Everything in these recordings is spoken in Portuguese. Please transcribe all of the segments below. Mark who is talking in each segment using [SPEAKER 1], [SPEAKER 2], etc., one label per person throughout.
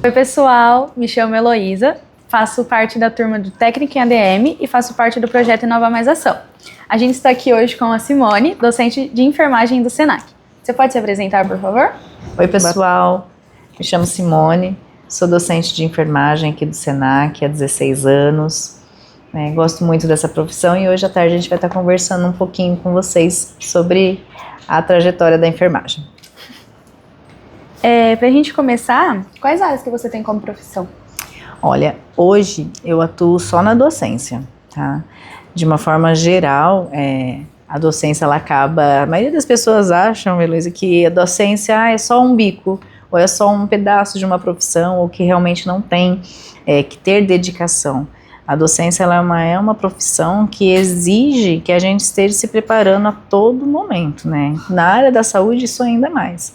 [SPEAKER 1] Oi pessoal, me chamo Heloísa, faço parte da turma do Técnico em ADM e faço parte do projeto Inova Mais Ação. A gente está aqui hoje com a Simone, docente de enfermagem do Senac. Você pode se apresentar, por favor?
[SPEAKER 2] Oi pessoal, me chamo Simone, sou docente de enfermagem aqui do Senac há 16 anos. Gosto muito dessa profissão e hoje à tarde a gente vai estar conversando um pouquinho com vocês sobre a trajetória da enfermagem.
[SPEAKER 1] Para a gente começar, quais áreas que você tem como profissão?
[SPEAKER 2] Olha, hoje eu atuo só na docência, tá? De uma forma geral, a docência ela acaba... A maioria das pessoas acham, Heloísa, que a docência é só um bico, ou é só um pedaço de uma profissão, ou que realmente não tem que ter dedicação. A docência ela é uma profissão que exige que a gente esteja se preparando a todo momento, né? Na área da saúde, isso ainda mais.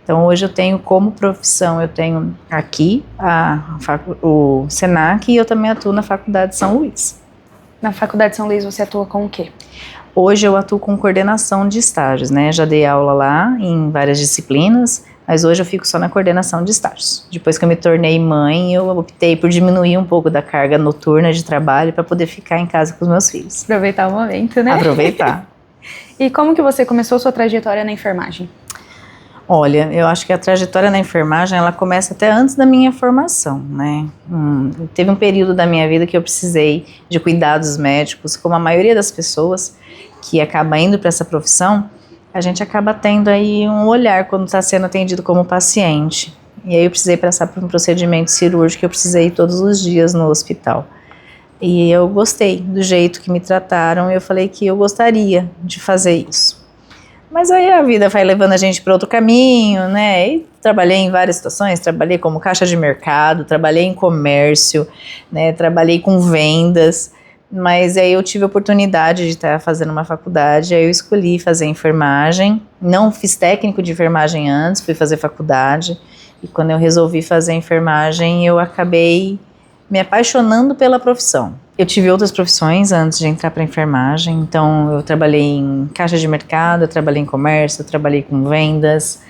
[SPEAKER 2] Então, hoje eu tenho como profissão, eu tenho aqui o Senac e eu também atuo na Faculdade São Luís.
[SPEAKER 1] Na Faculdade São Luís você atua com o quê?
[SPEAKER 2] Hoje eu atuo com coordenação de estágios, né? Já dei aula lá em várias disciplinas, mas hoje eu fico só na coordenação de estágios. Depois que eu me tornei mãe, eu optei por diminuir um pouco da carga noturna de trabalho para poder ficar em casa com os meus filhos.
[SPEAKER 1] Aproveitar o momento, né?
[SPEAKER 2] Aproveitar.
[SPEAKER 1] E como que você começou sua trajetória na enfermagem?
[SPEAKER 2] Olha, eu acho que a trajetória na enfermagem, ela começa até antes da minha formação, né? Teve um período da minha vida que eu precisei de cuidados médicos, como a maioria das pessoas que acaba indo para essa profissão, a gente acaba tendo aí um olhar quando está sendo atendido como paciente. E aí eu precisei passar por um procedimento cirúrgico que eu precisei ir todos os dias no hospital. E eu gostei do jeito que me trataram e eu falei que eu gostaria de fazer isso. Mas aí a vida vai levando a gente para outro caminho, né? E trabalhei em várias situações, trabalhei como caixa de mercado, trabalhei em comércio, né? Trabalhei com vendas, mas aí eu tive a oportunidade de estar fazendo uma faculdade, aí eu escolhi fazer enfermagem, não fiz técnico de enfermagem antes, fui fazer faculdade, e quando eu resolvi fazer enfermagem, eu acabei me apaixonando pela profissão. Eu tive outras profissões antes de entrar para enfermagem, então eu trabalhei em caixa de mercado, eu trabalhei em comércio, eu trabalhei com vendas,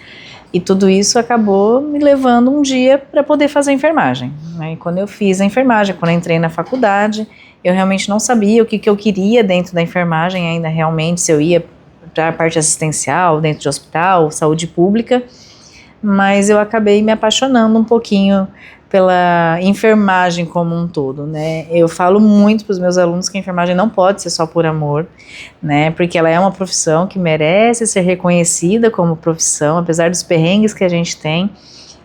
[SPEAKER 2] e tudo isso acabou me levando um dia para poder fazer enfermagem. E quando eu fiz a enfermagem, quando eu entrei na faculdade, eu realmente não sabia o que eu queria dentro da enfermagem ainda realmente, se eu ia para a parte assistencial, dentro de hospital, saúde pública, mas eu acabei me apaixonando um pouquinho pela enfermagem como um todo, né? Eu falo muito para os meus alunos que a enfermagem não pode ser só por amor, né? Porque ela é uma profissão que merece ser reconhecida como profissão, apesar dos perrengues que a gente tem,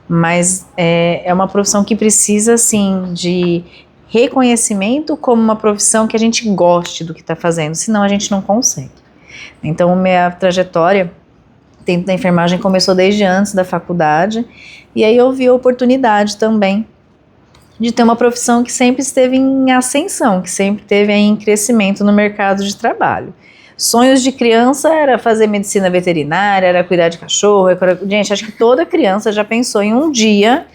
[SPEAKER 2] mas é uma profissão que precisa, assim, de reconhecimento como uma profissão que a gente goste do que está fazendo, senão a gente não consegue. Então, minha trajetória dentro da enfermagem começou desde antes da faculdade, e aí eu vi a oportunidade também de ter uma profissão que sempre esteve em ascensão, que sempre esteve em crescimento no mercado de trabalho. Sonhos de criança era fazer medicina veterinária, era cuidar de cachorro, gente, acho que toda criança já pensou em um dia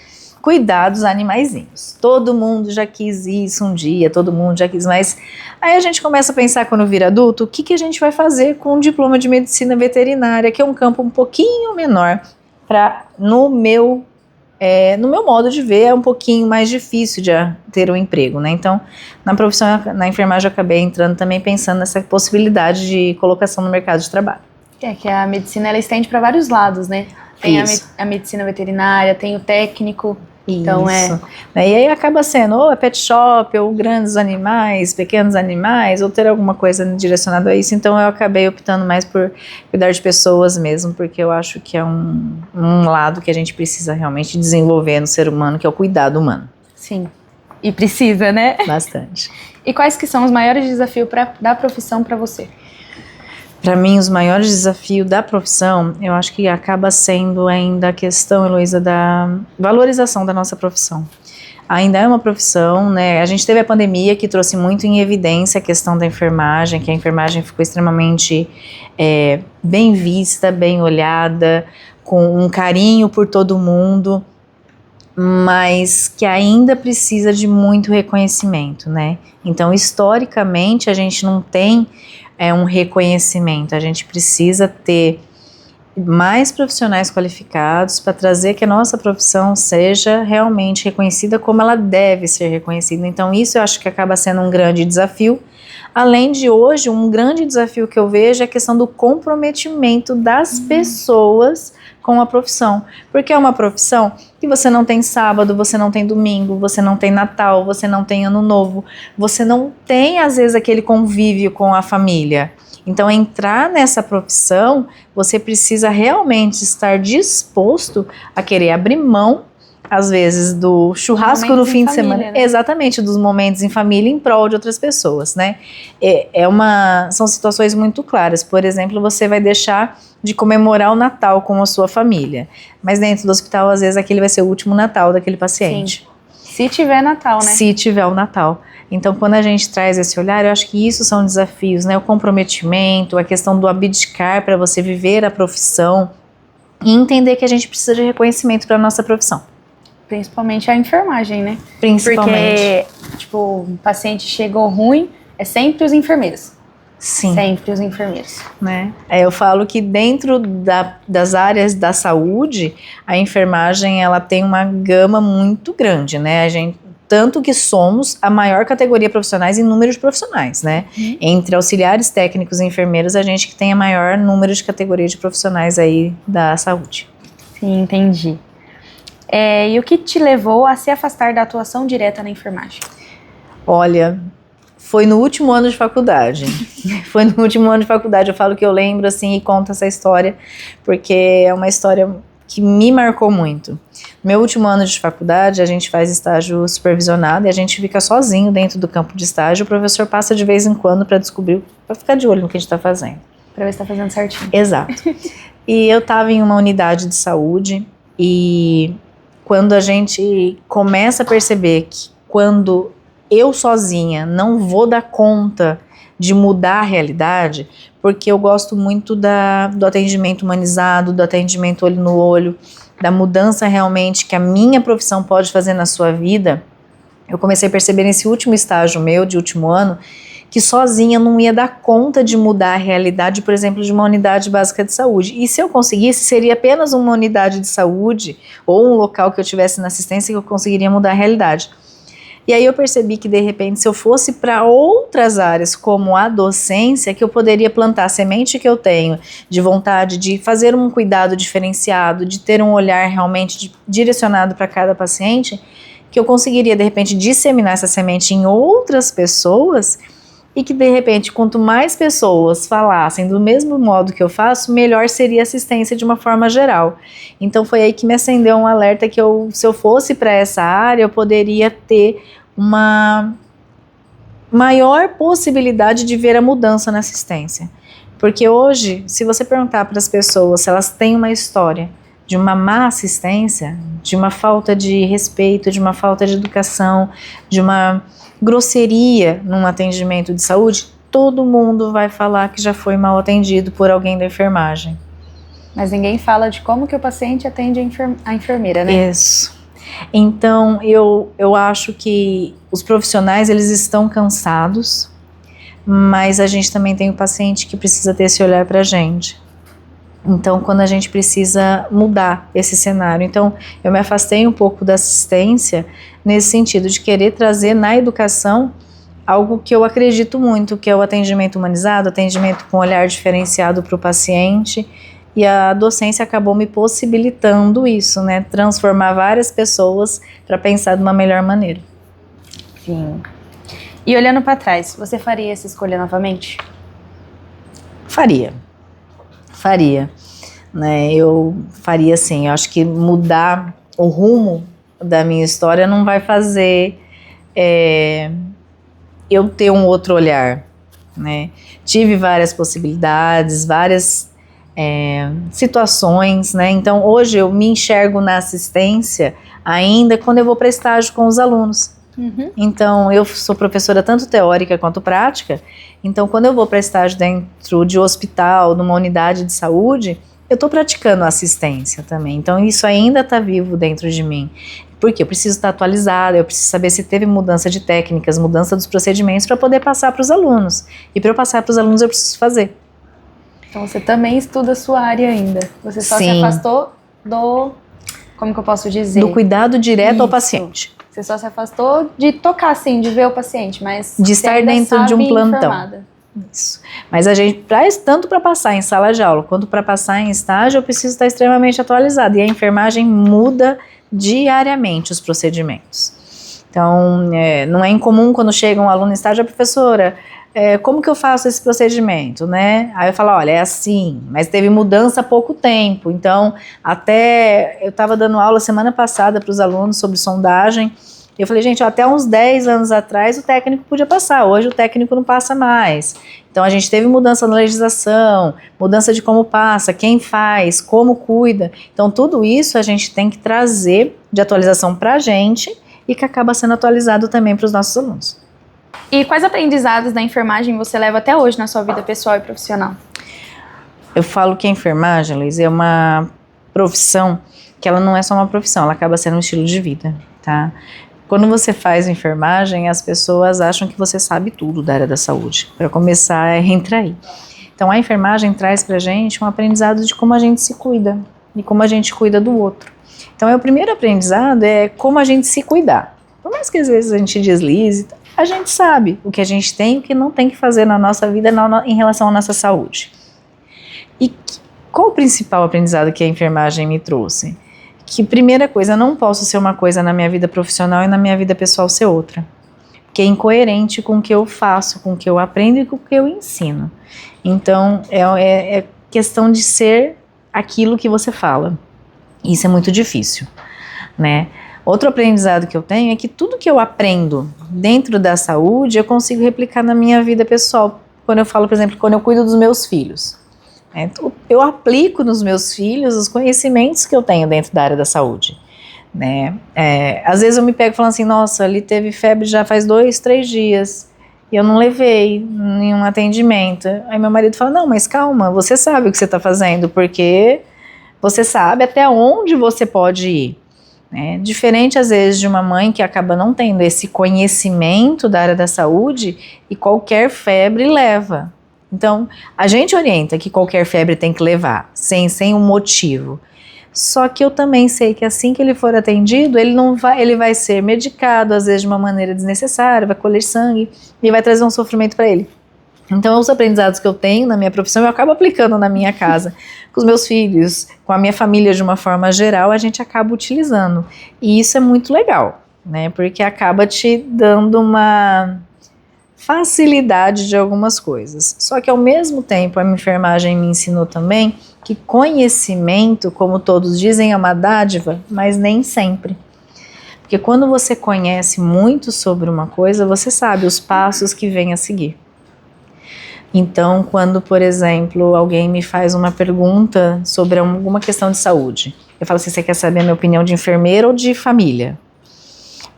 [SPEAKER 2] cuidar dos animaizinhos. Todo mundo já quis isso um dia, todo mundo já quis, mas aí a gente começa a pensar quando vira adulto, o que a gente vai fazer com um diploma de medicina veterinária, que é um campo um pouquinho menor, no meu modo de ver, é um pouquinho mais difícil de ter um emprego, né? Então, na profissão, na enfermagem, eu acabei entrando também pensando nessa possibilidade de colocação no mercado de trabalho.
[SPEAKER 1] Que a medicina, ela estende para vários lados, né? Tem a medicina veterinária, tem o técnico. Então
[SPEAKER 2] E aí acaba sendo ou a pet shop, ou grandes animais, pequenos animais, ou ter alguma coisa direcionada a isso. Então eu acabei optando mais por cuidar de pessoas mesmo, porque eu acho que é um lado que a gente precisa realmente desenvolver no ser humano, que é o cuidado humano.
[SPEAKER 1] Sim, e precisa, né?
[SPEAKER 2] Bastante.
[SPEAKER 1] E quais que são os maiores desafios da profissão para você?
[SPEAKER 2] Para mim, os maiores desafios da profissão, eu acho que acaba sendo ainda a questão, Heloísa, da valorização da nossa profissão. Ainda é uma profissão, né? A gente teve a pandemia que trouxe muito em evidência a questão da enfermagem, que a enfermagem ficou extremamente bem vista, bem olhada, com um carinho por todo mundo, mas que ainda precisa de muito reconhecimento, né? Então, historicamente, a gente não tem um reconhecimento, a gente precisa ter mais profissionais qualificados para trazer que a nossa profissão seja realmente reconhecida como ela deve ser reconhecida. Então isso eu acho que acaba sendo um grande desafio. Além de hoje, um grande desafio que eu vejo é a questão do comprometimento das pessoas com a profissão. Porque é uma profissão que você não tem sábado, você não tem domingo, você não tem Natal, você não tem Ano Novo, você não tem às vezes aquele convívio com a família. Então, entrar nessa profissão, você precisa realmente estar disposto a querer abrir mão, às vezes, do churrasco no fim de semana. Né? Exatamente, dos momentos em família em prol de outras pessoas, né? São situações muito claras. Por exemplo, você vai deixar de comemorar o Natal com a sua família. Mas dentro do hospital, às vezes, aquele vai ser o último Natal daquele paciente.
[SPEAKER 1] Sim. Se tiver Natal, né?
[SPEAKER 2] Se tiver o Natal. Então, quando a gente traz esse olhar, eu acho que isso são desafios, né? O comprometimento, a questão do abdicar para você viver a profissão e entender que a gente precisa de reconhecimento para a nossa profissão.
[SPEAKER 1] Principalmente a enfermagem, né?
[SPEAKER 2] Principalmente.
[SPEAKER 1] Porque, tipo, o paciente chegou ruim, é sempre os enfermeiros.
[SPEAKER 2] Sim.
[SPEAKER 1] Sempre os enfermeiros.
[SPEAKER 2] Né? Eu falo que dentro das áreas da saúde, a enfermagem ela tem uma gama muito grande, né? Tanto que somos a maior categoria profissionais em número de profissionais, né? Entre auxiliares técnicos e enfermeiros, a gente que tem a maior número de categoria de profissionais aí da saúde.
[SPEAKER 1] Sim, entendi. E o que te levou a se afastar da atuação direta na enfermagem?
[SPEAKER 2] Olha, foi no último ano de faculdade. Foi no último ano de faculdade. Eu falo que eu lembro assim e conto essa história, porque é uma história que me marcou muito. No meu último ano de faculdade, a gente faz estágio supervisionado e a gente fica sozinho dentro do campo de estágio. O professor passa de vez em quando para descobrir, para ficar de olho no que a gente está fazendo.
[SPEAKER 1] Para ver se está fazendo certinho.
[SPEAKER 2] Exato. E eu estava em uma unidade de saúde e quando a gente começa a perceber que quando eu sozinha não vou dar conta de mudar a realidade, porque eu gosto muito do atendimento humanizado, do atendimento olho no olho, da mudança realmente que a minha profissão pode fazer na sua vida. Eu comecei a perceber nesse último estágio meu, de último ano, que sozinha não ia dar conta de mudar a realidade, por exemplo, de uma unidade básica de saúde. E se eu conseguisse, seria apenas uma unidade de saúde ou um local que eu tivesse na assistência que eu conseguiria mudar a realidade. E aí eu percebi que, de repente, se eu fosse para outras áreas, como a docência, que eu poderia plantar a semente que eu tenho, de vontade de fazer um cuidado diferenciado, de ter um olhar realmente direcionado para cada paciente, que eu conseguiria, de repente, disseminar essa semente em outras pessoas e que, de repente, quanto mais pessoas falassem do mesmo modo que eu faço, melhor seria a assistência de uma forma geral. Então foi aí que me acendeu um alerta que se eu fosse para essa área, eu poderia ter uma maior possibilidade de ver a mudança na assistência. Porque hoje, se você perguntar para as pessoas se elas têm uma história de uma má assistência, de uma falta de respeito, de uma falta de educação, de uma grosseria num atendimento de saúde, todo mundo vai falar que já foi mal atendido por alguém da enfermagem.
[SPEAKER 1] Mas ninguém fala de como que o paciente atende a enfermeira, né?
[SPEAKER 2] Isso. Então, eu acho que os profissionais, eles estão cansados, mas a gente também tem o paciente que precisa ter esse olhar pra gente. Então, quando a gente precisa mudar esse cenário. Então, eu me afastei um pouco da assistência nesse sentido de querer trazer na educação algo que eu acredito muito, que é o atendimento humanizado, atendimento com olhar diferenciado para o paciente. E a docência acabou me possibilitando isso, né? Transformar várias pessoas para pensar de uma melhor maneira.
[SPEAKER 1] Sim. E olhando para trás, você faria essa escolha novamente?
[SPEAKER 2] Faria, né? Eu faria sim. Eu acho que mudar o rumo da minha história não vai fazer eu ter um outro olhar, né? Tive várias possibilidades, várias situações, né? Então hoje eu me enxergo na assistência ainda quando eu vou para estágio com os alunos. Então eu sou professora tanto teórica quanto prática, então quando eu vou para estágio dentro de um hospital, numa unidade de saúde, eu estou praticando assistência também, então isso ainda está vivo dentro de mim, porque eu preciso estar atualizada, eu preciso saber se teve mudança de técnicas, mudança dos procedimentos para poder passar para os alunos, e para eu passar para os alunos eu preciso fazer.
[SPEAKER 1] Então você também estuda a sua área ainda. Você só se
[SPEAKER 2] Sim.
[SPEAKER 1] afastou do... Como que eu posso dizer?
[SPEAKER 2] Do cuidado direto ao
[SPEAKER 1] Isso.
[SPEAKER 2] paciente.
[SPEAKER 1] Você só se afastou de tocar, assim, de ver o paciente, mas
[SPEAKER 2] De
[SPEAKER 1] você
[SPEAKER 2] estar
[SPEAKER 1] ainda
[SPEAKER 2] dentro de um
[SPEAKER 1] sabe
[SPEAKER 2] plantão.
[SPEAKER 1] informada.
[SPEAKER 2] Isso. Mas a gente, tanto para passar em sala de aula quanto para passar em estágio, eu preciso estar extremamente atualizada. E a enfermagem muda diariamente os procedimentos. Então, não é incomum quando chega um aluno em estágio, a professora, como que eu faço esse procedimento, né? Aí eu falo, olha, é assim, mas teve mudança há pouco tempo. Então, até eu estava dando aula semana passada para os alunos sobre sondagem. Eu falei, gente, até uns 10 anos atrás o técnico podia passar, hoje o técnico não passa mais. Então a gente teve mudança na legislação, mudança de como passa, quem faz, como cuida. Então tudo isso a gente tem que trazer de atualização para a gente e que acaba sendo atualizado também para os nossos alunos.
[SPEAKER 1] E quais aprendizados da enfermagem você leva até hoje na sua vida pessoal e profissional?
[SPEAKER 2] Eu falo que a enfermagem, Luiz, é uma profissão que ela não é só uma profissão, ela acaba sendo um estilo de vida, tá? Quando você faz enfermagem, as pessoas acham que você sabe tudo da área da saúde. Para começar, entra aí. Então, a enfermagem traz para a gente um aprendizado de como a gente se cuida e como a gente cuida do outro. Então, o primeiro aprendizado é como a gente se cuidar. Por mais que às vezes a gente deslize, a gente sabe o que a gente tem e o que não tem que fazer na nossa vida em relação à nossa saúde. E qual o principal aprendizado que a enfermagem me trouxe? Que primeira coisa, eu não posso ser uma coisa na minha vida profissional e na minha vida pessoal ser outra. Que é incoerente com o que eu faço, com o que eu aprendo e com o que eu ensino. Então, é questão de ser aquilo que você fala. Isso é muito difícil, né? Outro aprendizado que eu tenho é que tudo que eu aprendo dentro da saúde, eu consigo replicar na minha vida pessoal. Quando eu falo, por exemplo, quando eu cuido dos meus filhos. Eu aplico nos meus filhos os conhecimentos que eu tenho dentro da área da saúde, né? Às vezes eu me pego falando assim, nossa, ele teve febre já faz 2, 3 dias e eu não levei nenhum atendimento. Aí meu marido fala, não, mas calma, você sabe o que você está fazendo, porque você sabe até onde você pode ir, né? Diferente às vezes de uma mãe que acaba não tendo esse conhecimento da área da saúde e qualquer febre leva. Então, a gente orienta que qualquer febre tem que levar, sem um motivo. Só que eu também sei que assim que ele for atendido, ele vai ser medicado, às vezes de uma maneira desnecessária, vai colher sangue e vai trazer um sofrimento para ele. Então, os aprendizados que eu tenho na minha profissão, eu acabo aplicando na minha casa, com os meus filhos, com a minha família de uma forma geral, a gente acaba utilizando. E isso é muito legal, né? Porque acaba te dando uma facilidade de algumas coisas. Só que ao mesmo tempo a enfermagem me ensinou também que conhecimento, como todos dizem, é uma dádiva, mas nem sempre. Porque quando você conhece muito sobre uma coisa, você sabe os passos que vem a seguir. Então, quando, por exemplo, alguém me faz uma pergunta sobre alguma questão de saúde, eu falo assim, você quer saber a minha opinião de enfermeira ou de família?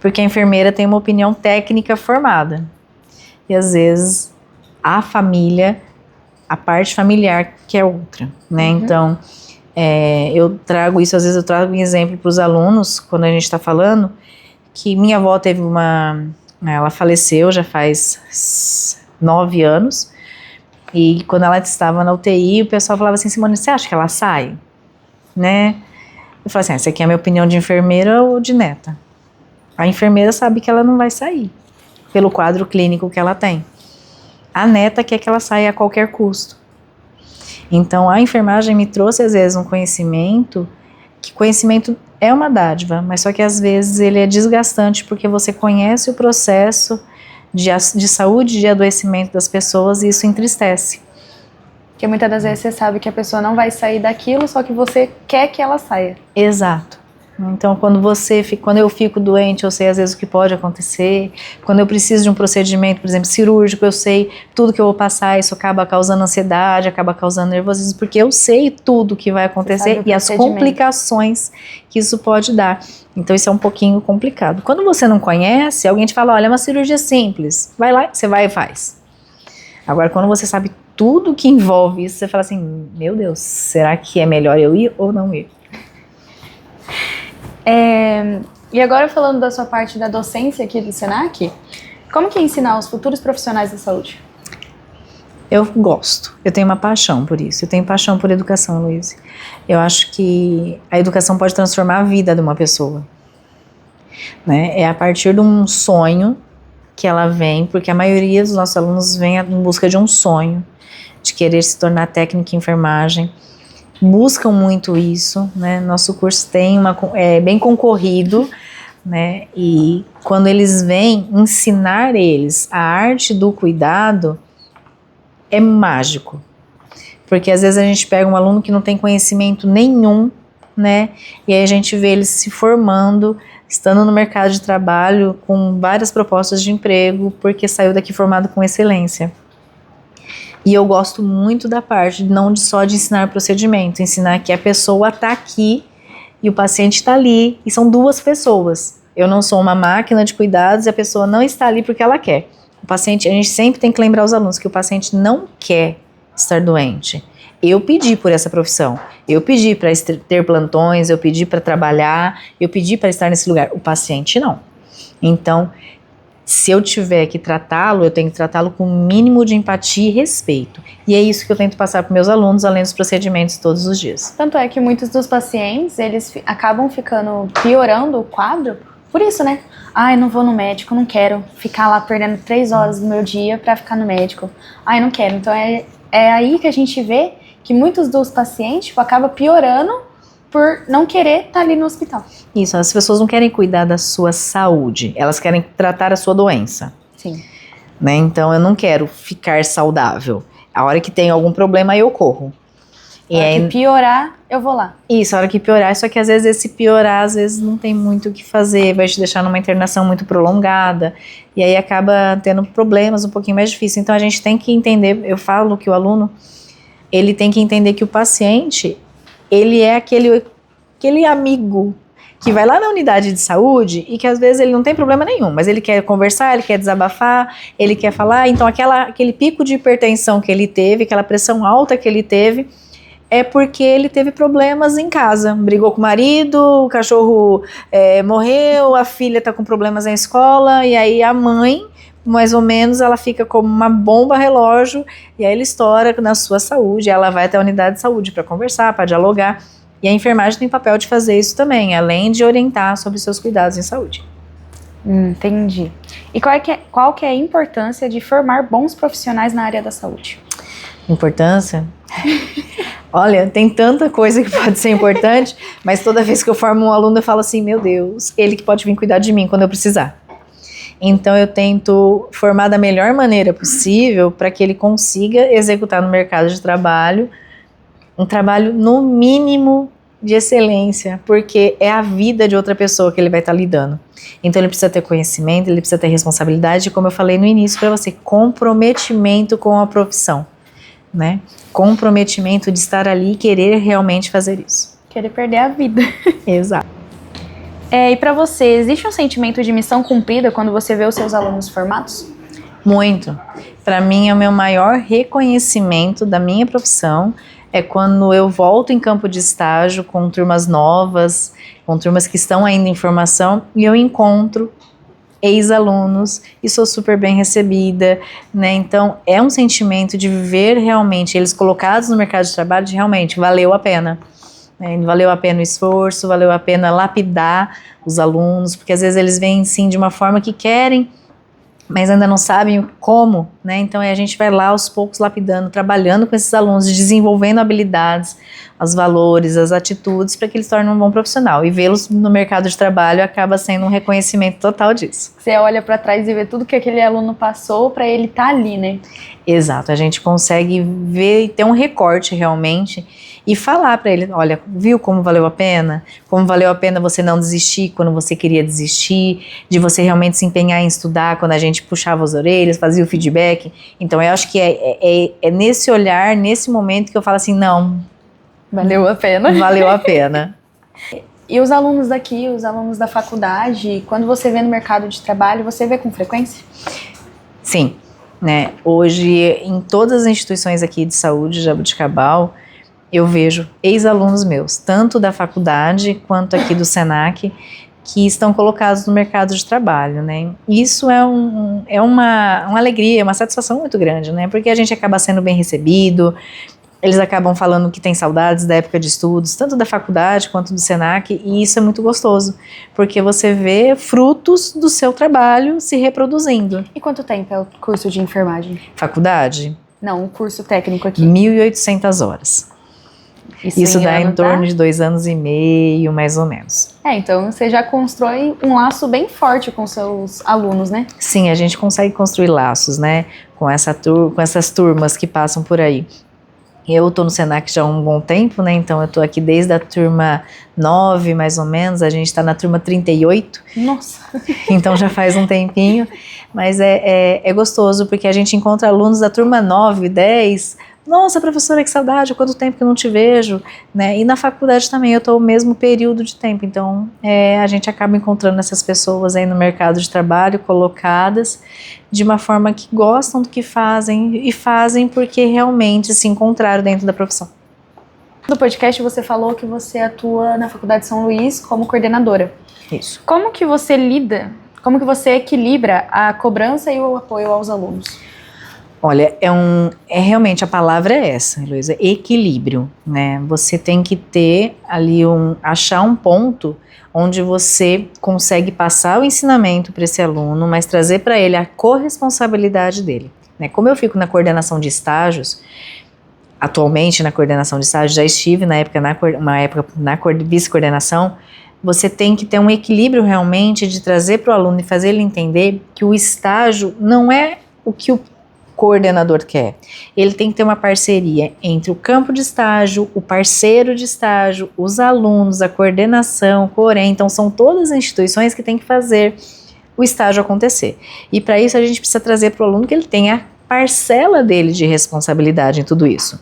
[SPEAKER 2] Porque a enfermeira tem uma opinião técnica formada. E às vezes a família, a parte familiar que é outra, né? Uhum. Então, eu trago isso, às vezes eu trago um exemplo para os alunos, quando a gente está falando, que minha avó teve ela faleceu já faz 9 anos, e quando ela estava na UTI, o pessoal falava assim, Simone, você acha que ela sai? Né? Eu falei assim, essa aqui é a minha opinião de enfermeira ou de neta? A enfermeira sabe que ela não vai sair, pelo quadro clínico que ela tem. A neta quer que ela saia a qualquer custo. Então, a enfermagem me trouxe, às vezes, um conhecimento, que conhecimento é uma dádiva, mas só que, às vezes, ele é desgastante, porque você conhece o processo de saúde e de adoecimento das pessoas, e isso entristece.
[SPEAKER 1] Porque muitas das vezes você sabe que a pessoa não vai sair daquilo, só que você quer que ela saia.
[SPEAKER 2] Exato. Então, quando eu fico doente, eu sei às vezes o que pode acontecer. Quando eu preciso de um procedimento, por exemplo, cirúrgico, eu sei tudo que eu vou passar, isso acaba causando ansiedade, acaba causando nervosismo, porque eu sei tudo que vai acontecer e as complicações que isso pode dar. Então, isso é um pouquinho complicado. Quando você não conhece, alguém te fala, olha, é uma cirurgia simples, vai lá, você vai e faz. Agora, quando você sabe tudo que envolve isso, você fala assim, meu Deus, será que é melhor eu ir ou não ir?
[SPEAKER 1] E agora falando da sua parte da docência aqui do Senac, como que é ensinar os futuros profissionais da saúde?
[SPEAKER 2] Eu gosto, eu tenho uma paixão por isso, eu tenho paixão por educação, Luiz. Eu acho que a educação pode transformar a vida de uma pessoa, né? É a partir de um sonho que ela vem, porque a maioria dos nossos alunos vem em busca de um sonho, de querer se tornar técnico em enfermagem, buscam muito isso, né? Nosso curso é bem concorrido, né? E quando eles vêm ensinar eles a arte do cuidado, é mágico, porque às vezes a gente pega um aluno que não tem conhecimento nenhum, né? E aí a gente vê ele se formando, estando no mercado de trabalho com várias propostas de emprego, porque saiu daqui formado com excelência. E eu gosto muito da parte não só de ensinar procedimento, ensinar que a pessoa está aqui e o paciente está ali, e são duas pessoas. Eu não sou uma máquina de cuidados e a pessoa não está ali porque ela quer. O paciente, a gente sempre tem que lembrar os alunos que o paciente não quer estar doente. Eu pedi por essa profissão, eu pedi para ter plantões, eu pedi para trabalhar, eu pedi para estar nesse lugar. O paciente não. Então, se eu tiver que tratá-lo, eu tenho que tratá-lo com o mínimo de empatia e respeito. E é isso que eu tento passar para meus alunos, além dos procedimentos todos os dias.
[SPEAKER 1] Tanto é que muitos dos pacientes, eles acabam ficando piorando o quadro por isso, né? Ai, não vou no médico, não quero ficar lá perdendo 3 horas do meu dia para ficar no médico. Ai, não quero. Então é aí que a gente vê que muitos dos pacientes acabam piorando por não querer estar ali no hospital.
[SPEAKER 2] Isso, as pessoas não querem cuidar da sua saúde, elas querem tratar a sua doença.
[SPEAKER 1] Sim.
[SPEAKER 2] Né? Então eu não quero ficar saudável. A hora que tem algum problema, aí eu corro.
[SPEAKER 1] A hora que piorar, eu vou lá.
[SPEAKER 2] Isso, a hora que piorar, só que às vezes esse piorar, às vezes não tem muito o que fazer, vai te deixar numa internação muito prolongada, e aí acaba tendo problemas um pouquinho mais difíceis. Então a gente tem que entender, eu falo que o aluno, ele tem que entender que o paciente, ele é aquele amigo que vai lá na unidade de saúde e que às vezes ele não tem problema nenhum, mas ele quer conversar, ele quer desabafar, ele quer falar, então aquele pico de hipertensão que ele teve, aquela pressão alta que ele teve, é porque ele teve problemas em casa, brigou com o marido, o cachorro morreu, a filha está com problemas na escola, e aí a mãe, mais ou menos, ela fica como uma bomba relógio, e aí ele estoura na sua saúde, ela vai até a unidade de saúde para conversar, para dialogar, e a enfermagem tem papel de fazer isso também, além de orientar sobre seus cuidados em saúde.
[SPEAKER 1] Entendi. E qual que é a importância de formar bons profissionais na área da saúde?
[SPEAKER 2] Importância? Olha, tem tanta coisa que pode ser importante, mas toda vez que eu formo um aluno eu falo assim, meu Deus, ele que pode vir cuidar de mim quando eu precisar. Então eu tento formar da melhor maneira possível para que ele consiga executar no mercado de trabalho um trabalho no mínimo de excelência, porque é a vida de outra pessoa que ele vai estar lidando. Então ele precisa ter conhecimento, ele precisa ter responsabilidade, e como eu falei no início para você, comprometimento com a profissão, né? Comprometimento de estar ali e querer realmente fazer isso.
[SPEAKER 1] Querer perder a vida.
[SPEAKER 2] Exato.
[SPEAKER 1] E para você, existe um sentimento de missão cumprida quando você vê os seus alunos formados?
[SPEAKER 2] Muito. Para mim é o meu maior reconhecimento da minha profissão, é quando eu volto em campo de estágio com turmas novas, com turmas que estão ainda em formação, e eu encontro ex-alunos e sou super bem recebida, né? Então é um sentimento de ver realmente eles colocados no mercado de trabalho, de realmente valeu a pena. Valeu a pena o esforço, valeu a pena lapidar os alunos, porque às vezes eles vêm sim de uma forma que querem, mas ainda não sabem como, né? Então a gente vai lá aos poucos lapidando, trabalhando com esses alunos, desenvolvendo habilidades, os valores, as atitudes, para que eles se tornem um bom profissional. E vê-los no mercado de trabalho acaba sendo um reconhecimento total disso.
[SPEAKER 1] Você olha para trás e vê tudo que aquele aluno passou para ele estar ali, né?
[SPEAKER 2] Exato, a gente consegue ver e ter um recorte realmente e falar para ele, olha, viu como valeu a pena? Como valeu a pena você não desistir quando você queria desistir, de você realmente se empenhar em estudar quando a gente puxava as orelhas, fazia o feedback. Então eu acho que é nesse olhar, nesse momento que eu falo assim, não,
[SPEAKER 1] valeu a pena.
[SPEAKER 2] Valeu a pena.
[SPEAKER 1] E os alunos daqui, os alunos da faculdade, quando você vê no mercado de trabalho, você vê com frequência?
[SPEAKER 2] Sim, né? Hoje, em todas as instituições aqui de saúde de Jaboticabal, eu vejo ex-alunos meus, tanto da faculdade quanto aqui do Senac, que estão colocados no mercado de trabalho, né? Isso é uma alegria, uma satisfação muito grande, né? Porque a gente acaba sendo bem recebido, eles acabam falando que tem saudades da época de estudos, tanto da faculdade quanto do Senac, e isso é muito gostoso, porque você vê frutos do seu trabalho se reproduzindo.
[SPEAKER 1] E quanto tempo é o curso de enfermagem?
[SPEAKER 2] Faculdade?
[SPEAKER 1] Não, o curso técnico aqui.
[SPEAKER 2] 1.800 horas. Isso dá em torno de 2 anos e meio, mais ou menos.
[SPEAKER 1] Então você já constrói um laço bem forte com seus alunos, né?
[SPEAKER 2] Sim, a gente consegue construir laços, né, com essas turmas que passam por aí. Eu estou no Senac já há um bom tempo, né, então eu estou aqui desde a turma 9, mais ou menos, a gente está na turma 38.
[SPEAKER 1] Nossa!
[SPEAKER 2] Então já faz um tempinho, mas é gostoso, porque a gente encontra alunos da turma 9, 10... Nossa, professora, que saudade, quanto tempo que eu não te vejo, né? E na faculdade também eu estou o mesmo período de tempo, então a gente acaba encontrando essas pessoas aí no mercado de trabalho, colocadas de uma forma que gostam do que fazem e fazem porque realmente se encontraram dentro da profissão.
[SPEAKER 1] No podcast você falou que você atua na Faculdade São Luís como coordenadora.
[SPEAKER 2] Isso.
[SPEAKER 1] Como que você equilibra a cobrança e o apoio aos alunos?
[SPEAKER 2] Olha, realmente a palavra é essa, Heloísa, equilíbrio, né? Você tem que ter ali achar um ponto onde você consegue passar o ensinamento para esse aluno, mas trazer para ele a corresponsabilidade dele, né? Como eu fico na coordenação de estágios, atualmente na coordenação de estágios, já estive na vice-coordenação, você tem que ter um equilíbrio realmente de trazer para o aluno e fazer ele entender que o estágio não é o que o coordenador quer. Ele tem que ter uma parceria entre o campo de estágio, o parceiro de estágio, os alunos, a coordenação, o Corém. Então são todas as instituições que têm que fazer o estágio acontecer. E para isso a gente precisa trazer para o aluno que ele tenha a parcela dele de responsabilidade em tudo isso.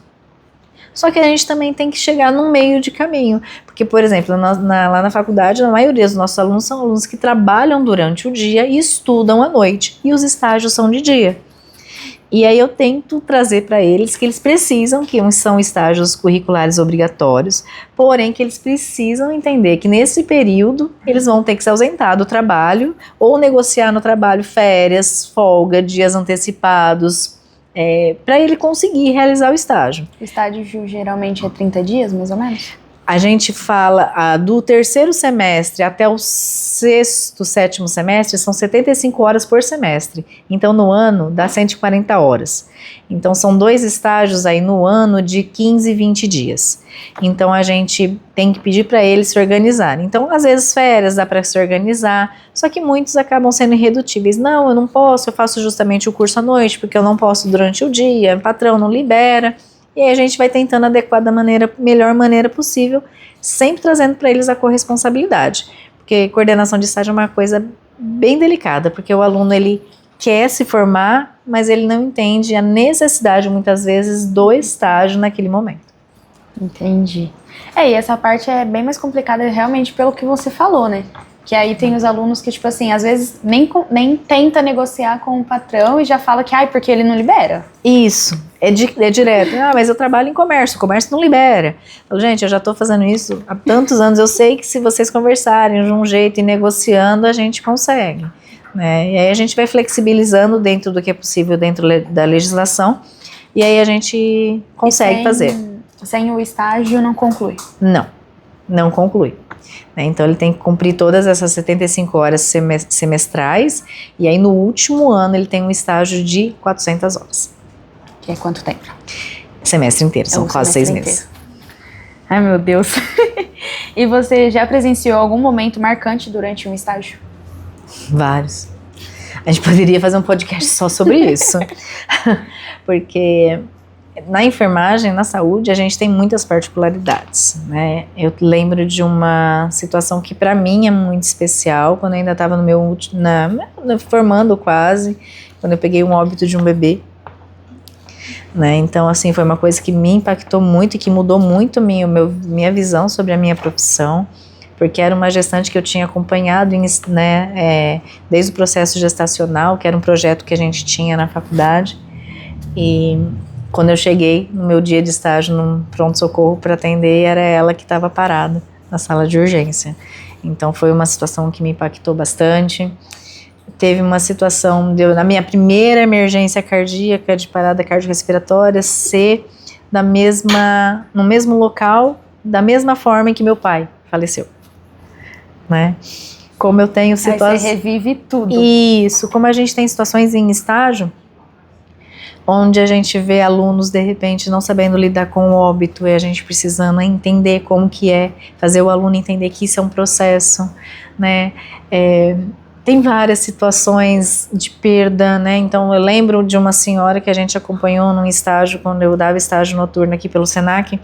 [SPEAKER 2] Só que a gente também tem que chegar num meio de caminho, porque, por exemplo, lá na faculdade, a maioria dos nossos alunos são alunos que trabalham durante o dia e estudam à noite, e os estágios são de dia. E aí eu tento trazer para eles que eles precisam, que são estágios curriculares obrigatórios, porém que eles precisam entender que nesse período eles vão ter que se ausentar do trabalho ou negociar no trabalho férias, folga, dias antecipados, para ele conseguir realizar o estágio.
[SPEAKER 1] O estágio geralmente é 30 dias, mais ou menos?
[SPEAKER 2] A gente fala do terceiro semestre até o sexto, sétimo semestre, são 75 horas por semestre. Então, no ano, dá 140 horas. Então, são 2 estágios aí no ano de 15, 20 dias. Então, a gente tem que pedir para eles se organizarem. Então, às vezes, férias dá para se organizar, só que muitos acabam sendo irredutíveis. Não, eu não posso, eu faço justamente o curso à noite, porque eu não posso durante o dia, o patrão não libera. E aí a gente vai tentando adequar da melhor maneira possível, sempre trazendo para eles a corresponsabilidade. Porque coordenação de estágio é uma coisa bem delicada, porque o aluno ele quer se formar, mas ele não entende a necessidade, muitas vezes, do estágio naquele momento.
[SPEAKER 1] Entendi. E essa parte é bem mais complicada realmente pelo que você falou, né? Que aí tem os alunos que, tipo assim, às vezes nem tenta negociar com o patrão e já fala que, porque ele não libera.
[SPEAKER 2] Isso, é direto. Mas eu trabalho em comércio, o comércio não libera. Eu falo, gente, eu já estou fazendo isso há tantos anos, eu sei que se vocês conversarem de um jeito e negociando, a gente consegue. Né? E aí a gente vai flexibilizando dentro do que é possível dentro da legislação, e aí a gente consegue fazer.
[SPEAKER 1] Sem o estágio não conclui?
[SPEAKER 2] Não conclui. Então ele tem que cumprir todas essas 75 horas semestrais, e aí no último ano ele tem um estágio de 400 horas.
[SPEAKER 1] Que é quanto tempo?
[SPEAKER 2] Semestre inteiro, são quase 6 meses.
[SPEAKER 1] Ai, meu Deus. E você já presenciou algum momento marcante durante um estágio?
[SPEAKER 2] Vários. A gente poderia fazer um podcast só sobre isso. Porque na enfermagem, na saúde, a gente tem muitas particularidades, né? Eu lembro de uma situação que para mim é muito especial, quando eu ainda estava no meu formando quase, quando eu peguei um óbito de um bebê, né? Então, assim, foi uma coisa que me impactou muito e que mudou muito minha visão sobre a minha profissão, porque era uma gestante que eu tinha acompanhado, desde o processo gestacional, que era um projeto que a gente tinha na faculdade, e quando eu cheguei no meu dia de estágio no pronto-socorro para atender, era ela que estava parada na sala de urgência. Então foi uma situação que me impactou bastante. Teve uma situação, na minha primeira emergência cardíaca, de parada cardiorrespiratória, ser no mesmo local, da mesma forma em que meu pai faleceu, né? Como eu tenho situações...
[SPEAKER 1] Aí você revive tudo.
[SPEAKER 2] Isso, como a gente tem situações em estágio, onde a gente vê alunos, de repente, não sabendo lidar com o óbito, e a gente precisando entender como que é, fazer o aluno entender que isso é um processo, né? Tem várias situações de perda, né? Então, eu lembro de uma senhora que a gente acompanhou num estágio, quando eu dava estágio noturno aqui pelo Senac,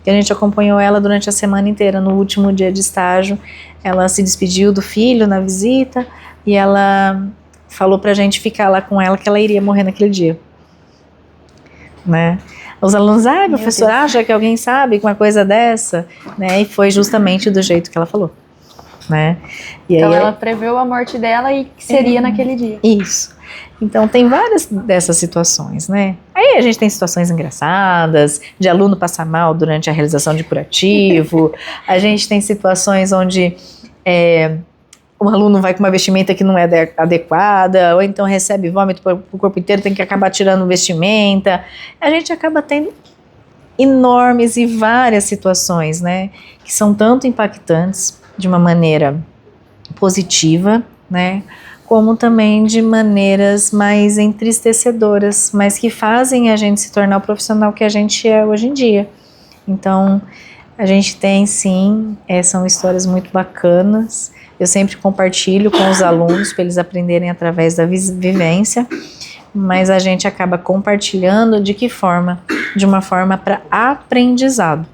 [SPEAKER 2] que a gente acompanhou ela durante a semana inteira. No último dia de estágio, ela se despediu do filho na visita, e ela falou pra gente ficar lá com ela, que ela iria morrer naquele dia. Né? Os alunos, professor, acha que alguém sabe uma coisa dessa? Né? E foi justamente do jeito que ela falou. Né? E
[SPEAKER 1] então
[SPEAKER 2] aí,
[SPEAKER 1] ela preveu a morte dela e que seria naquele dia.
[SPEAKER 2] Isso. Então tem várias dessas situações, né? Aí a gente tem situações engraçadas, de aluno passar mal durante a realização de curativo, a gente tem situações onde o aluno vai com uma vestimenta que não é adequada, ou então recebe vômito para o corpo inteiro, tem que acabar tirando vestimenta. A gente acaba tendo enormes e várias situações, né? Que são tanto impactantes de uma maneira positiva, né? Como também de maneiras mais entristecedoras, mas que fazem a gente se tornar o profissional que a gente é hoje em dia. Então, a gente tem sim, são histórias muito bacanas. Eu sempre compartilho com os alunos para eles aprenderem através da vivência, mas a gente acaba compartilhando de que forma? De uma forma para aprendizado,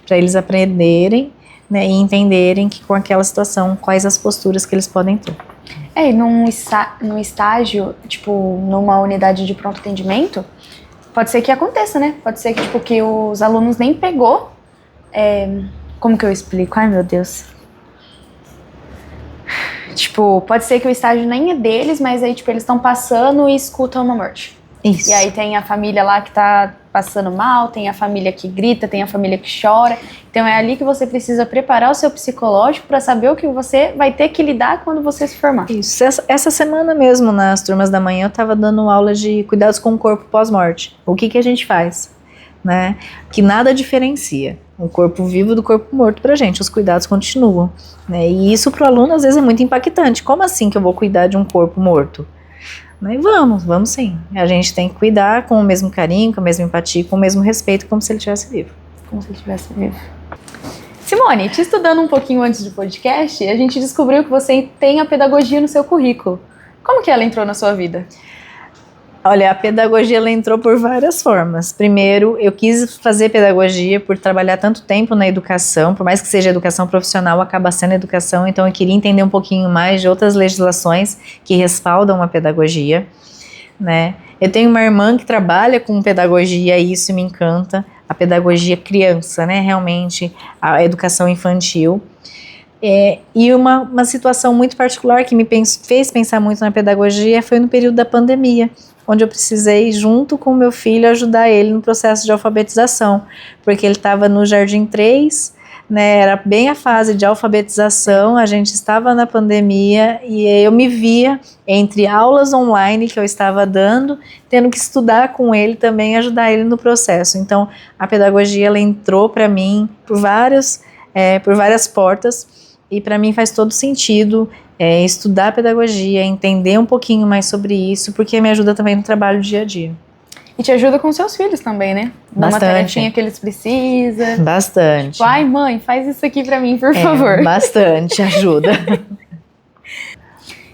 [SPEAKER 2] para eles aprenderem, né, e entenderem que com aquela situação, quais as posturas que eles podem ter.
[SPEAKER 1] E num estágio, tipo, numa unidade de pronto atendimento, pode ser que aconteça, né? Pode ser que, tipo, que os alunos nem pegou. Como que eu explico? Ai, meu Deus. Tipo, pode ser que o estágio nem é deles, mas aí, tipo, eles estão passando e escutam uma morte.
[SPEAKER 2] Isso.
[SPEAKER 1] E aí tem a família lá que tá passando mal, tem a família que grita, tem a família que chora. Então é ali que você precisa preparar o seu psicológico para saber o que você vai ter que lidar quando você se formar.
[SPEAKER 2] Isso. Essa semana mesmo, nas turmas da manhã, eu estava dando aula de cuidados com o corpo pós-morte. O que a gente faz? Né? Que nada diferencia o corpo vivo do corpo morto pra gente, os cuidados continuam, né? E isso pro aluno às vezes é muito impactante. Como assim que eu vou cuidar de um corpo morto? Né? Vamos sim. A gente tem que cuidar com o mesmo carinho, com a mesma empatia, com o mesmo respeito, como se ele estivesse vivo.
[SPEAKER 1] Como se ele estivesse vivo. Simone, te estudando um pouquinho antes do podcast, a gente descobriu que você tem a pedagogia no seu currículo. Como que ela entrou na sua vida?
[SPEAKER 2] Olha, a pedagogia ela entrou por várias formas. Primeiro, eu quis fazer pedagogia por trabalhar tanto tempo na educação, por mais que seja educação profissional, acaba sendo educação, então eu queria entender um pouquinho mais de outras legislações que respaldam a pedagogia, né? Eu tenho uma irmã que trabalha com pedagogia e isso me encanta, a pedagogia criança, né? Realmente, a educação infantil. E uma situação muito particular que me fez pensar muito na pedagogia foi no período da pandemia, onde eu precisei, junto com o meu filho, ajudar ele no processo de alfabetização, porque ele estava no Jardim 3, né, era bem a fase de alfabetização, a gente estava na pandemia e eu me via entre aulas online que eu estava dando, tendo que estudar com ele também, ajudar ele no processo. Então, a pedagogia ela entrou para mim por várias portas, e para mim faz todo sentido estudar pedagogia, entender um pouquinho mais sobre isso, porque me ajuda também no trabalho do dia a dia.
[SPEAKER 1] E te ajuda com seus filhos também, né?
[SPEAKER 2] Bastante.
[SPEAKER 1] Uma tarefinha que eles precisam.
[SPEAKER 2] Bastante.
[SPEAKER 1] Tipo, ai mãe, faz isso aqui pra mim, por favor.
[SPEAKER 2] Bastante, ajuda.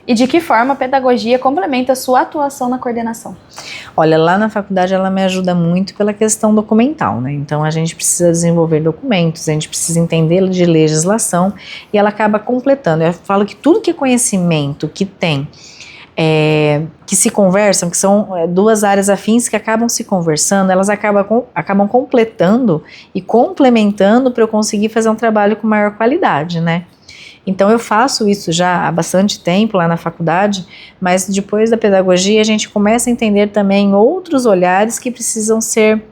[SPEAKER 1] E de que forma a pedagogia complementa a sua atuação na coordenação?
[SPEAKER 2] Olha, lá na faculdade ela me ajuda muito pela questão documental, né? Então a gente precisa desenvolver documentos, a gente precisa entender de legislação e ela acaba completando. Eu falo que tudo que é conhecimento que tem, que se conversam, que são duas áreas afins que acabam se conversando, elas acabam completando e complementando para eu conseguir fazer um trabalho com maior qualidade, né? Então eu faço isso já há bastante tempo lá na faculdade, mas depois da pedagogia a gente começa a entender também outros olhares que precisam ser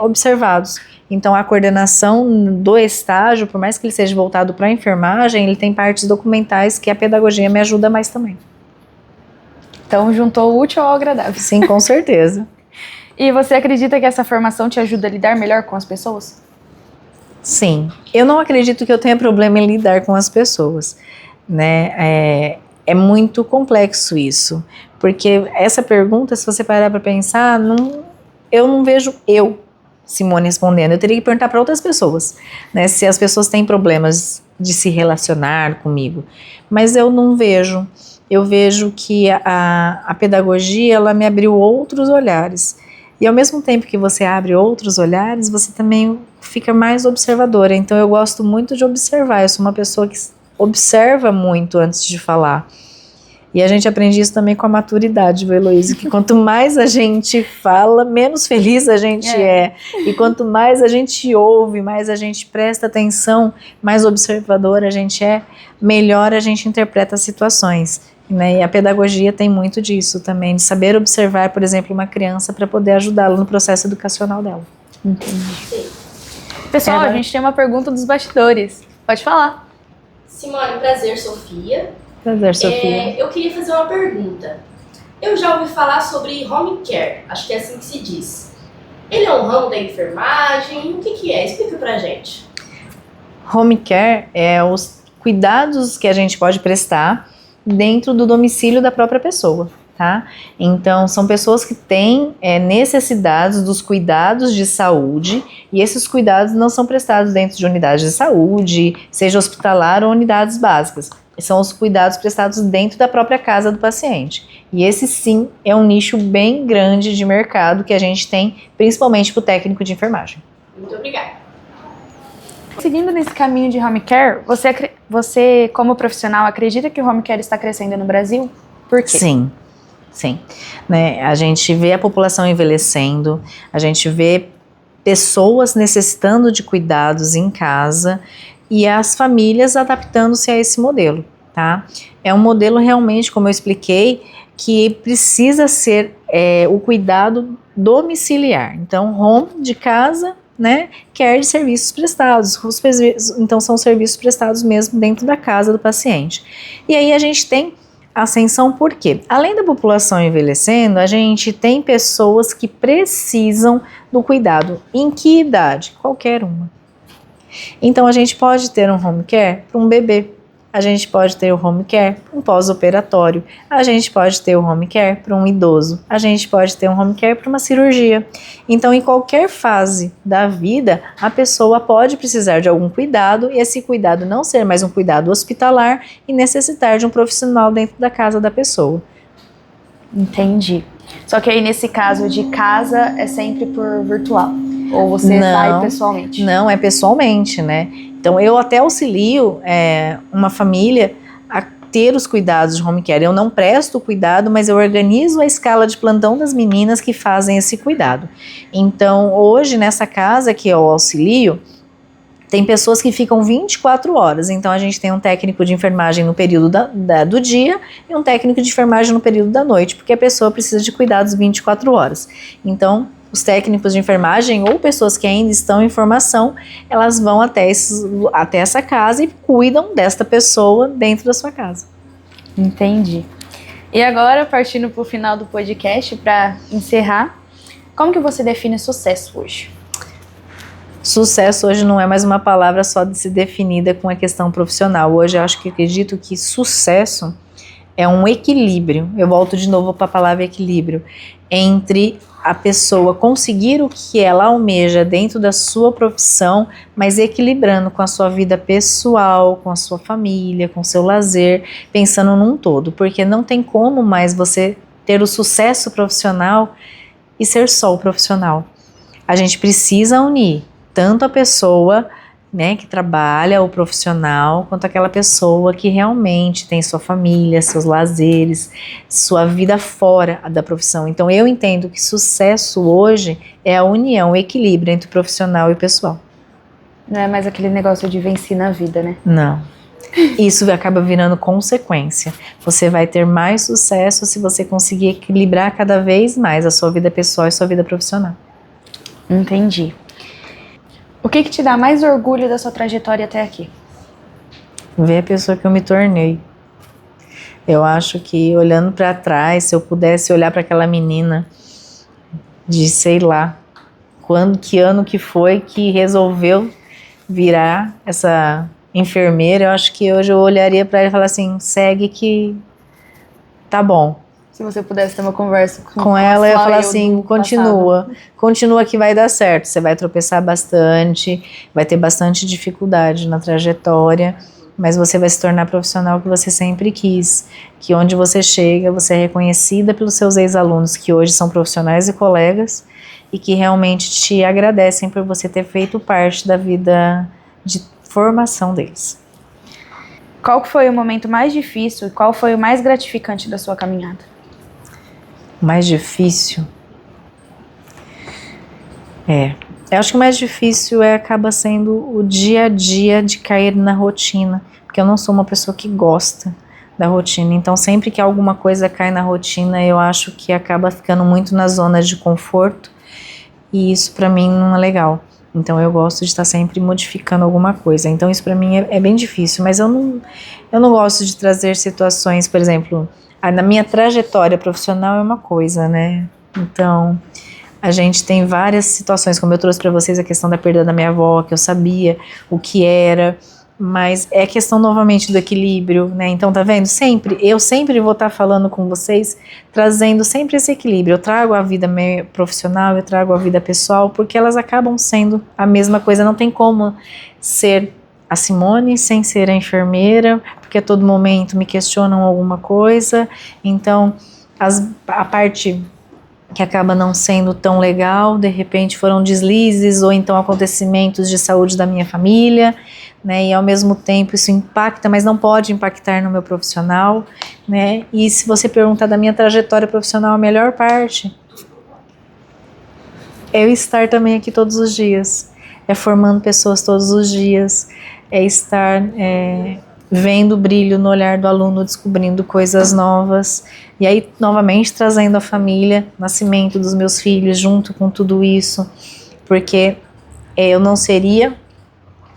[SPEAKER 2] observados. Então, a coordenação do estágio, por mais que ele seja voltado para a enfermagem, ele tem partes documentais que a pedagogia me ajuda mais também.
[SPEAKER 1] Então, juntou o útil ao agradável.
[SPEAKER 2] Sim, com certeza.
[SPEAKER 1] E você acredita que essa formação te ajuda a lidar melhor com as pessoas?
[SPEAKER 2] Sim. Eu não acredito que eu tenha problema em lidar com as pessoas, né? É muito complexo isso. Porque essa pergunta, se você parar para pensar, eu não vejo Simone, respondendo. Eu teria que perguntar para outras pessoas, né, se as pessoas têm problemas de se relacionar comigo. Mas eu não vejo. Eu vejo que a pedagogia, ela me abriu outros olhares. E ao mesmo tempo que você abre outros olhares, você também fica mais observadora. Então eu gosto muito de observar. Eu sou uma pessoa que observa muito antes de falar. E a gente aprende isso também com a maturidade, viu, Heloísa? Que quanto mais a gente fala, menos feliz a gente é. E quanto mais a gente ouve, mais a gente presta atenção, mais observador a gente é, melhor a gente interpreta as situações. Né? E a pedagogia tem muito disso também, de saber observar, por exemplo, uma criança para poder ajudá-la no processo educacional dela.
[SPEAKER 1] Entendi. Pessoal, a gente tem uma pergunta dos bastidores. Pode falar.
[SPEAKER 3] Simone, prazer, Sofia.
[SPEAKER 2] Prazer, Sofia.
[SPEAKER 3] Eu queria fazer uma pergunta. Eu já ouvi falar sobre home care, acho que é assim que se diz. Ele é um ramo da enfermagem? O que é? Explica pra gente.
[SPEAKER 2] Home care é os cuidados que a gente pode prestar dentro do domicílio da própria pessoa, tá? Então, são pessoas que têm necessidades dos cuidados de saúde, e esses cuidados não são prestados dentro de unidades de saúde, seja hospitalar ou unidades básicas. São os cuidados prestados dentro da própria casa do paciente. E esse sim é um nicho bem grande de mercado que a gente tem, principalmente para o técnico de enfermagem.
[SPEAKER 3] Muito obrigada.
[SPEAKER 1] Seguindo nesse caminho de home care, você como profissional acredita que o home care está crescendo no Brasil? Por quê?
[SPEAKER 2] Sim. Né, a gente vê a população envelhecendo, a gente vê pessoas necessitando de cuidados em casa e as famílias adaptando-se a esse modelo, tá? É um modelo realmente, como eu expliquei, que precisa ser o cuidado domiciliar. Então, home de casa, né, care de serviços prestados. Então, são serviços prestados mesmo dentro da casa do paciente. E aí a gente tem ascensão por quê? Além da população envelhecendo, a gente tem pessoas que precisam do cuidado. Em que idade? Qualquer uma. Então, a gente pode ter um home care para um bebê, a gente pode ter o home care para um pós-operatório, a gente pode ter o home care para um idoso, a gente pode ter um home care para uma cirurgia. Então, em qualquer fase da vida, a pessoa pode precisar de algum cuidado e esse cuidado não ser mais um cuidado hospitalar e necessitar de um profissional dentro da casa da pessoa.
[SPEAKER 1] Entendi. Só que aí, nesse caso de casa, é sempre por virtual? Ou você sai pessoalmente?
[SPEAKER 2] Não, é pessoalmente, né? Então, eu até auxilio uma família a ter os cuidados de home care. Eu não presto o cuidado, mas eu organizo a escala de plantão das meninas que fazem esse cuidado. Então, hoje, nessa casa que eu auxilio, tem pessoas que ficam 24 horas. Então, a gente tem um técnico de enfermagem no período do dia e um técnico de enfermagem no período da noite, porque a pessoa precisa de cuidados 24 horas. Então, os técnicos de enfermagem ou pessoas que ainda estão em formação, elas vão até essa casa e cuidam desta pessoa dentro da sua casa.
[SPEAKER 1] Entendi. E agora, partindo para o final do podcast, para encerrar, como que você define sucesso hoje?
[SPEAKER 2] Sucesso hoje não é mais uma palavra só de se definida com a questão profissional. Hoje eu acredito que sucesso é um equilíbrio, eu volto de novo para a palavra equilíbrio, entre a pessoa conseguir o que ela almeja dentro da sua profissão, mas equilibrando com a sua vida pessoal, com a sua família, com o seu lazer, pensando num todo, porque não tem como mais você ter o sucesso profissional e ser só o profissional. A gente precisa unir tanto a pessoa, né, que trabalha, o profissional, quanto aquela pessoa que realmente tem sua família, seus lazeres, sua vida fora da profissão. Então eu entendo que sucesso hoje é a união, o equilíbrio entre o profissional e o pessoal.
[SPEAKER 1] Não é mais aquele negócio de vencer na vida, né?
[SPEAKER 2] Não. Isso acaba virando consequência. Você vai ter mais sucesso se você conseguir equilibrar cada vez mais a sua vida pessoal e a sua vida profissional.
[SPEAKER 1] Entendi. O que te dá mais orgulho da sua trajetória até aqui?
[SPEAKER 2] Ver a pessoa que eu me tornei. Eu acho que olhando para trás, se eu pudesse olhar para aquela menina de sei lá, que ano que foi que resolveu virar essa enfermeira, eu acho que hoje eu olharia para ela e falar assim, segue que tá bom.
[SPEAKER 1] Se você pudesse ter uma conversa
[SPEAKER 2] Com ela, eu ia falar assim, continua que vai dar certo, você vai tropeçar bastante, vai ter bastante dificuldade na trajetória, mas você vai se tornar profissional que você sempre quis, que onde você chega, você é reconhecida pelos seus ex-alunos, que hoje são profissionais e colegas, e que realmente te agradecem por você ter feito parte da vida de formação deles.
[SPEAKER 1] Qual foi o momento mais difícil e qual foi o mais gratificante da sua caminhada?
[SPEAKER 2] Mais difícil? Eu acho que o mais difícil acaba sendo o dia a dia de cair na rotina, porque eu não sou uma pessoa que gosta da rotina, então sempre que alguma coisa cai na rotina, eu acho que acaba ficando muito na zona de conforto, e isso pra mim não é legal. Então eu gosto de estar sempre modificando alguma coisa, então isso pra mim é bem difícil, mas eu não gosto de trazer situações, por exemplo, na minha trajetória profissional é uma coisa, né, então a gente tem várias situações, como eu trouxe para vocês a questão da perda da minha avó, que eu sabia o que era, mas é questão novamente do equilíbrio, né? Então tá vendo? Eu sempre vou estar falando com vocês, trazendo sempre esse equilíbrio. Eu trago a vida profissional, eu trago a vida pessoal, porque elas acabam sendo a mesma coisa. Não tem como ser a Simone sem ser a enfermeira, porque a todo momento me questionam alguma coisa. Então a parte que acaba não sendo tão legal, de repente foram deslizes ou então acontecimentos de saúde da minha família, né, e ao mesmo tempo isso impacta, mas não pode impactar no meu profissional, né, e se você perguntar da minha trajetória profissional, a melhor parte é eu estar também aqui todos os dias, é formando pessoas todos os dias, é estar vendo o brilho no olhar do aluno, descobrindo coisas novas, e aí novamente trazendo a família, nascimento dos meus filhos junto com tudo isso, porque eu não seria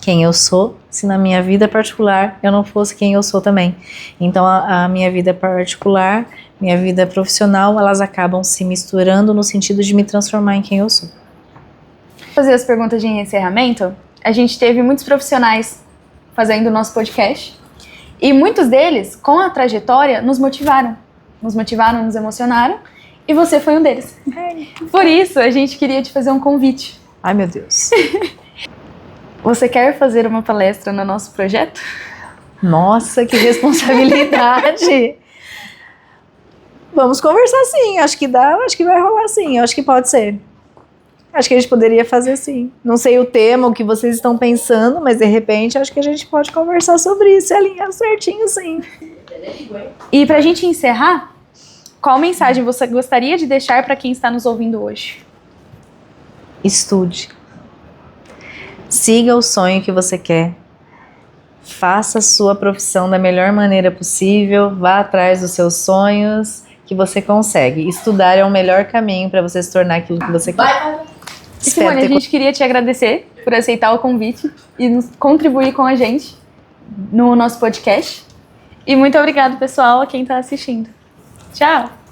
[SPEAKER 2] quem eu sou se na minha vida particular eu não fosse quem eu sou também. Então a minha vida particular, minha vida profissional, elas acabam se misturando no sentido de me transformar em quem eu sou.
[SPEAKER 1] Fazer as perguntas de encerramento, a gente teve muitos profissionais fazendo o nosso podcast, e muitos deles, com a trajetória, nos motivaram, nos emocionaram, e você foi um deles. Por isso, a gente queria te fazer um convite.
[SPEAKER 2] Ai, meu Deus.
[SPEAKER 1] Você quer fazer uma palestra no nosso projeto?
[SPEAKER 2] Nossa, que responsabilidade! Vamos conversar sim, acho que dá, acho que vai rolar sim, acho que pode ser. Acho que a gente poderia fazer sim. Não sei o tema, o que vocês estão pensando, mas de repente acho que a gente pode conversar sobre isso e alinhar certinho sim.
[SPEAKER 1] E pra gente encerrar, qual mensagem você gostaria de deixar para quem está nos ouvindo hoje?
[SPEAKER 2] Estude. Siga o sonho que você quer. Faça a sua profissão da melhor maneira possível. Vá atrás dos seus sonhos que você consegue. Estudar é o melhor caminho para você se tornar aquilo que você quer.
[SPEAKER 1] E Simone, a gente queria te agradecer por aceitar o convite e contribuir com a gente no nosso podcast. E muito obrigado, pessoal, a quem está assistindo. Tchau!